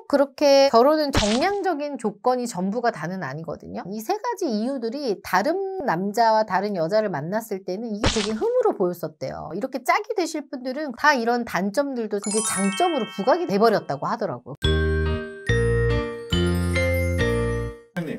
꼭 그렇게 결혼은 정량적인 조건이 전부가 다는 아니거든요. 이 세 가지 이유들이 다른 남자와 다른 여자를 만났을 때는 이게 되게 흠으로 보였었대요. 이렇게 짝이 되실 분들은 다 이런 단점들도 그게 장점으로 부각이 돼버렸다고 하더라고요.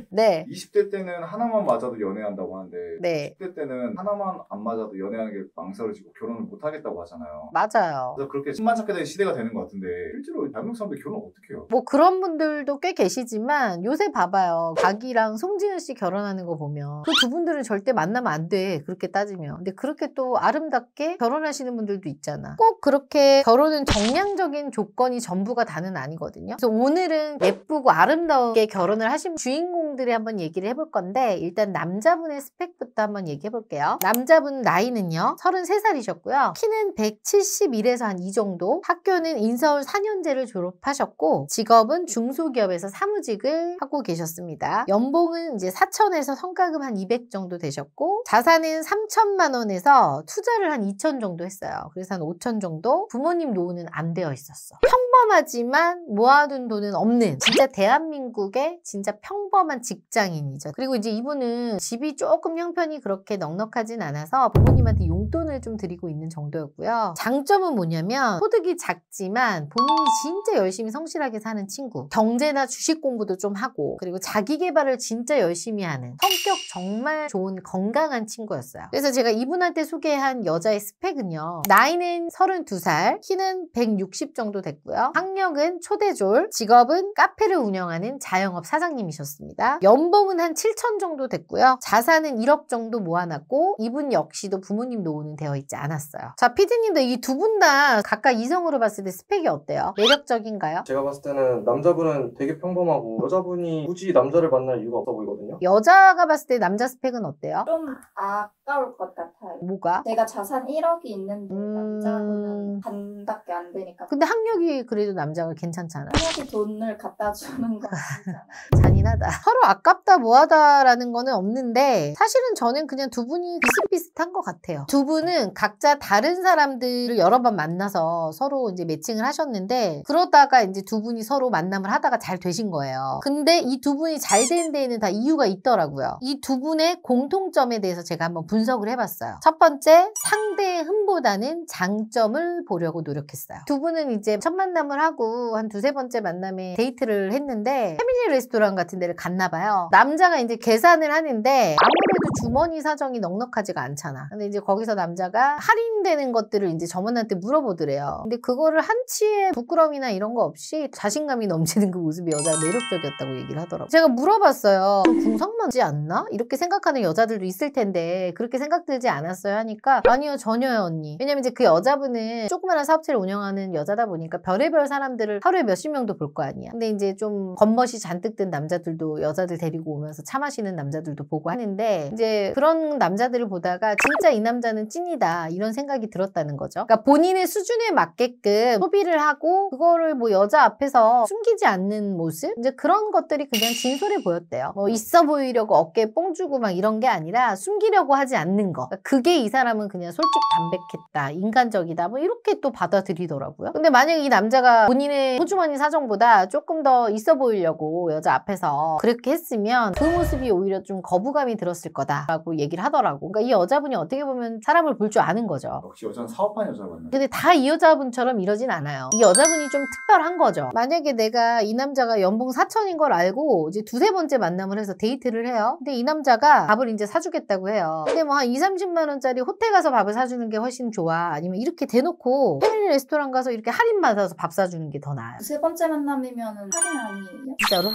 네. 20대 때는 하나만 맞아도 연애한다고 하는데 네. 10대 때는 하나만 안 맞아도 연애하는 게 망설여지고 결혼을 못 하겠다고 하잖아요. 맞아요. 그래서 그렇게 신만착게 되는 시대가 되는 것 같은데 실제로 대한민국 사람들 결혼 어떻게 해요? 뭐 그런 분들도 꽤 계시지만 요새 봐봐요. 박이랑 송지은 씨 결혼하는 거 보면 그 두 분들은 절대 만나면 안 돼. 그렇게 따지면. 근데 그렇게 또 아름답게 결혼하시는 분들도 있잖아. 꼭 그렇게 결혼은 정량적인 조건이 전부가 다는 아니거든요. 그래서 오늘은 예쁘고 아름다우게 결혼을 하신 주인공들이 한번 얘기를 해볼 건데 일단 남자분의 스펙부터 한번 얘기해 볼게요. 남자분 나이는요 33살이셨고요. 키는 171에서 한 이 정도, 학교는 인서울 4년제를 졸업하셨고 직업은 중소기업에서 사무직을 하고 계셨습니다. 연봉은 이제 4천에서 성과금 한 200 정도 되셨고 자산은 3천만 원에서 투자를 한 2천 정도 했어요. 그래서 한 5천 정도. 부모님 노후는 안 되어 있었어. 평범하지만 모아둔 돈은 없는 진짜 대한민국의 진짜 평범한 직장인이죠. 그리고 이제 이분은 집이 조금 형편이 그렇게 넉넉하진 않아서 부모님한테 용돈을 좀 드리고 있는 정도였고요. 장점은 뭐냐면 소득이 작지만 본인이 진짜 열심히 성실하게 사는 친구, 경제나 주식 공부도 좀 하고 그리고 자기 개발을 진짜 열심히 하는 성격 정말 좋은 건강한 친구였어요. 그래서 제가 이분한테 소개한 여자의 스펙은요, 나이는 32살, 키는 160 정도 됐고요. 학력은 초대졸, 직업은 카페를 운영하는 자영업 사장님이셨습니다. 연봉은 한 7천 정도 됐고요. 자산은 1억 정도 모아놨고 이분 역시도 부모님 노후는 되어 있지 않았어요. 자, 피디님도 이 두 분 다 각각 이성으로 봤을 때 스펙이 어때요? 매력적인가요? 제가 봤을 때는 남자분은 되게 평범하고 여자분이 굳이 남자를 만날 이유가 없어 보이거든요. 여자가 봤을 때 남자 스펙은 어때요? 좀 아까울 것 같아요. 뭐가? 제가 자산 1억이 있는데 남자분은 반밖에 안 되니까. 근데 학력이 그래도 남자가 괜찮잖아. 한국이 돈을 갖다 주는 거 아니잖아요. 잔인하다. 서로 아깝다 뭐하다라는 거는 없는데 사실은 저는 그냥 두 분이 비슷비슷한 것 같아요. 두 분은 각자 다른 사람들을 여러 번 만나서 서로 이제 매칭을 하셨는데 그러다가 이제 두 분이 서로 만남을 하다가 잘 되신 거예요. 근데 이 두 분이 잘 된 데에는 다 이유가 있더라고요. 이 두 분의 공통점에 대해서 제가 한번 분석을 해봤어요. 첫 번째, 상대의 흠보다는 장점을 보려고 노력했어요. 두 분은 이제 첫 만남을 하고 한 두세 번째 만남에 데이트를 했는데 패밀리 레스토랑 같은 데를 갔나 봐요. 남자가 이제 계산을 하는데 아무래도 주머니 사정이 넉넉하지가 않잖아. 근데 이제 거기서 남자가 할인되는 것들을 이제 점원한테 물어보더래요. 근데 그거를 한치의 부끄러움이나 이런 거 없이 자신감이 넘치는 그 모습이 여자가 매력적이었다고 얘기를 하더라고요. 제가 물어봤어요. 궁상맞지 않나? 이렇게 생각하는 여자들도 있을 텐데 그렇게 생각들지 않았어요 하니까 아니요, 전혀요 언니. 왜냐면 이제 그 여자분은 조그마한 사업체를 운영하는 여자다 보니까 별의별 사람들을 하루에 몇십 명도 볼 거 아니야. 근데 이제 좀 겉멋이 잔뜩 든 남자들도 여자들 데리고 오면서 차 마시는 남자들도 보고 하는데 이제 그런 남자들을 보다가 진짜 이 남자는 찐이다 이런 생각이 들었다는 거죠. 그러니까 본인의 수준에 맞게끔 소비를 하고 그거를 뭐 여자 앞에서 숨기지 않는 모습? 이제 그런 것들이 그냥 진솔해 보였대요. 뭐 있어 보이려고 어깨에 뽕 주고 막 이런 게 아니라 숨기려고 하지 않는 거. 그러니까 그게 이 사람은 그냥 솔직 담백했다, 인간적이다 뭐 이렇게 또 받아들이더라고요. 근데 만약에 이 남자가 본인의 호주머니 사정보다 조금 더 있어 보이려고 여자 앞에서 그렇게 했으면 그 모습이 오히려 좀 거부감이 들었을 거다라고 얘기를 하더라고. 그러니까 이 여자분이 어떻게 보면 사람을 볼 줄 아는 거죠. 역시 여자는 사업하는 여자가 맞나요? 근데 다 이 여자분처럼 이러진 않아요. 이 여자분이 좀 특별한 거죠. 만약에 내가 이 남자가 연봉 4천인 걸 알고 이제 두세 번째 만남을 해서 데이트를 해요. 근데 이 남자가 밥을 이제 사주겠다고 해요. 근데 뭐 한 2, 30만 원짜리 호텔 가서 밥을 사주는 게 훨씬 좋아? 아니면 이렇게 대놓고 패밀리 레스토랑 가서 이렇게 할인 받아서 밥 사주는 게 더 나아요? 두세 번째 만남이면은 할인 아니에요? 진짜로?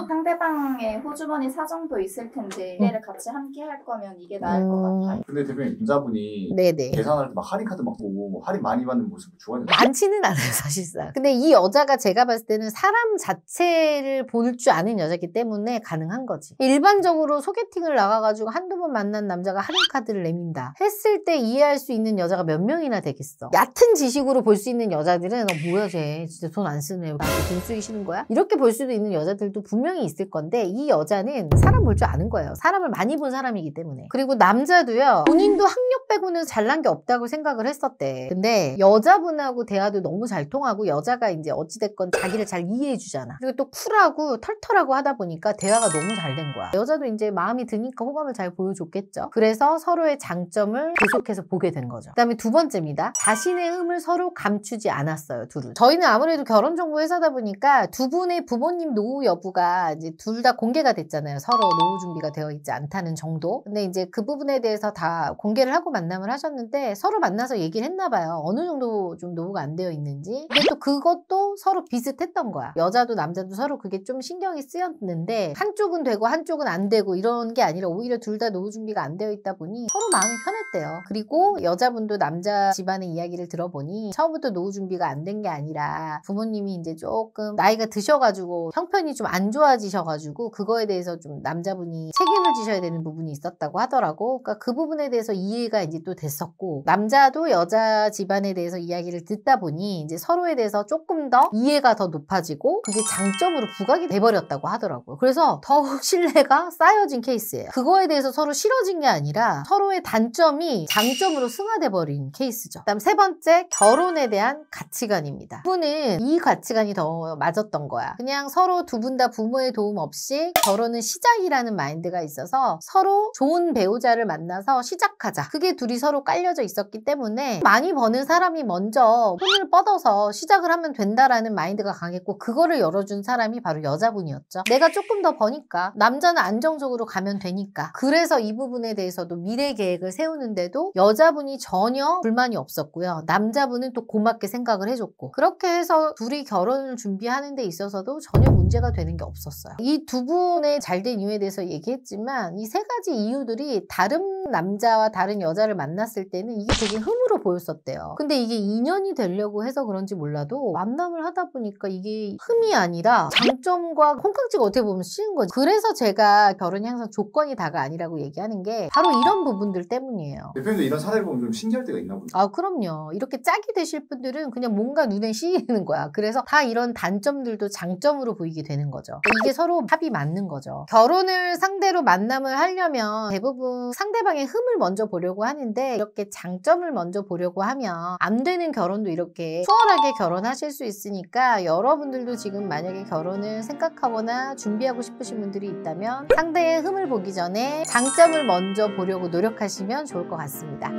상대방의 호주머니 사정도 있을 텐데 미래를 같이 함께 할 거면 이게 나을 것 같아요. 근데 대표님 남자분이 네네. 계산할 때 막 할인 카드 막 보고 뭐 할인 많이 받는 모습을 좋아해요. 많지는 않아요 사실상. 근데 이 여자가 제가 봤을 때는 사람 자체를 볼 줄 아는 여자기 때문에 가능한 거지. 일반적으로 소개팅을 나가가지고 한두 번 만난 남자가 할인 카드를 내민다 했을 때 이해할 수 있는 여자가 몇 명이나 되겠어. 얕은 지식으로 볼 수 있는 여자들은 뭐야 쟤 진짜 돈 안 쓰네, 나한테 돈 쓰기 싫은 거야? 이렇게 볼 수도 있는 여자들도 분명히 있을 건데 이 여자는 사람 볼 줄 아는 거예요. 사람을 많이 본 사람이기 때문에. 그리고 남자도요, 본인도 학력 빼고는 잘난 게 없다 없다고 생각을 했었대. 근데 여자분하고 대화도 너무 잘 통하고 여자가 이제 어찌됐건 자기를 잘 이해해 주잖아. 그리고 또 쿨하고 털털하고 하다 보니까 대화가 너무 잘 된 거야. 여자도 이제 마음이 드니까 호감을 잘 보여줬겠죠. 그래서 서로의 장점을 계속해서 보게 된 거죠. 그 다음에 두 번째입니다. 자신의 흠을 서로 감추지 않았어요, 둘은. 저희는 아무래도 결혼정보 회사다 보니까 두 분의 부모님 노후 여부가 이제 둘 다 공개가 됐잖아요. 서로 노후 준비가 되어 있지 않다는 정도. 근데 이제 그 부분에 대해서 다 공개를 하고 만남을 하셨는데 서로 만나서 얘기를 했나 봐요. 어느 정도 좀 노후가 안 되어 있는지. 근데 또 그것도 서로 비슷했던 거야. 여자도 남자도 서로 그게 좀 신경이 쓰였는데 한쪽은 되고 한쪽은 안 되고 이런 게 아니라 오히려 둘 다 노후 준비가 안 되어 있다 보니 서로 마음이 편했대요. 그리고 여자분도 남자 집안의 이야기를 들어보니 처음부터 노후 준비가 안 된 게 아니라 부모님이 이제 조금 나이가 드셔가지고 형편이 좀 안 좋아지셔가지고 그거에 대해서 좀 남자분이 책임을 지셔야 되는 부분이 있었다고 하더라고. 그러니까 그 부분에 대해서 이해가 이제 또 됐었고 남자도 여자 집안에 대해서 이야기를 듣다 보니 이제 서로에 대해서 조금 더 이해가 더 높아지고 그게 장점으로 부각이 돼버렸다고 하더라고요. 그래서 더욱 신뢰가 쌓여진 케이스예요. 그거에 대해서 서로 싫어진 게 아니라 서로의 단점이 장점으로 승화돼버린 케이스죠. 그다음 세 번째, 결혼에 대한 가치관입니다. 두 분은 이 가치관이 더 맞았던 거야. 그냥 서로 두 분 다 부모의 도움 없이 결혼은 시작이라는 마인드가 있어서 서로 좋은 배우자를 만나서 시작하자. 그게 둘이 서로 깔려져 있었기 때문에 많이 버는 사람이 먼저 손을 뻗어서 시작을 하면 된다라는 마인드가 강했고 그거를 열어준 사람이 바로 여자분이었죠. 내가 조금 더 버니까 남자는 안정적으로 가면 되니까. 그래서 이 부분에 대해서도 미래 계획을 세우는데도 여자분이 전혀 불만이 없었고요. 남자분은 또 고맙게 생각을 해줬고 그렇게 해서 둘이 결혼을 준비하는 데 있어서도 전혀 문제가 되는 게 없었어요. 이 두 분의 잘된 이유에 대해서 얘기했지만 이 세 가지 이유들이 다른 남자와 다른 여자를 만났을 때는 이게 되게 흠으로 보였었대요. 근데 이게 인연이 되려고 해서 그런지 몰라도 만남을 하다 보니까 이게 흠이 아니라 장점과 콩깍지가 어떻게 보면 씌는 거지. 그래서 제가 결혼이 항상 조건이 다가 아니라고 얘기하는 게 바로 이런 부분들 때문이에요. 대표님도 이런 사례를 보면 좀 신기할 때가 있나 보네. 아, 그럼요. 이렇게 짝이 되실 분들은 그냥 뭔가 눈에 씌이는 거야. 그래서 다 이런 단점들도 장점으로 보이게 되는 거죠. 이게 서로 합이 맞는 거죠. 결혼을 상대로 만남을 하려면 대부분 상대방의 흠을 먼저 보려고 하는데 이렇게 장점을 먼저 보려고 하면 안 되는 결혼도 이렇게 수월하게 결혼하실 수 있으니까 여러분들도 지금 만약에 결혼을 생각하거나 준비하고 싶으신 분들이 있다면 상대의 흠을 보기 전에 장점을 먼저 보려고 노력하시면 좋을 것 같습니다.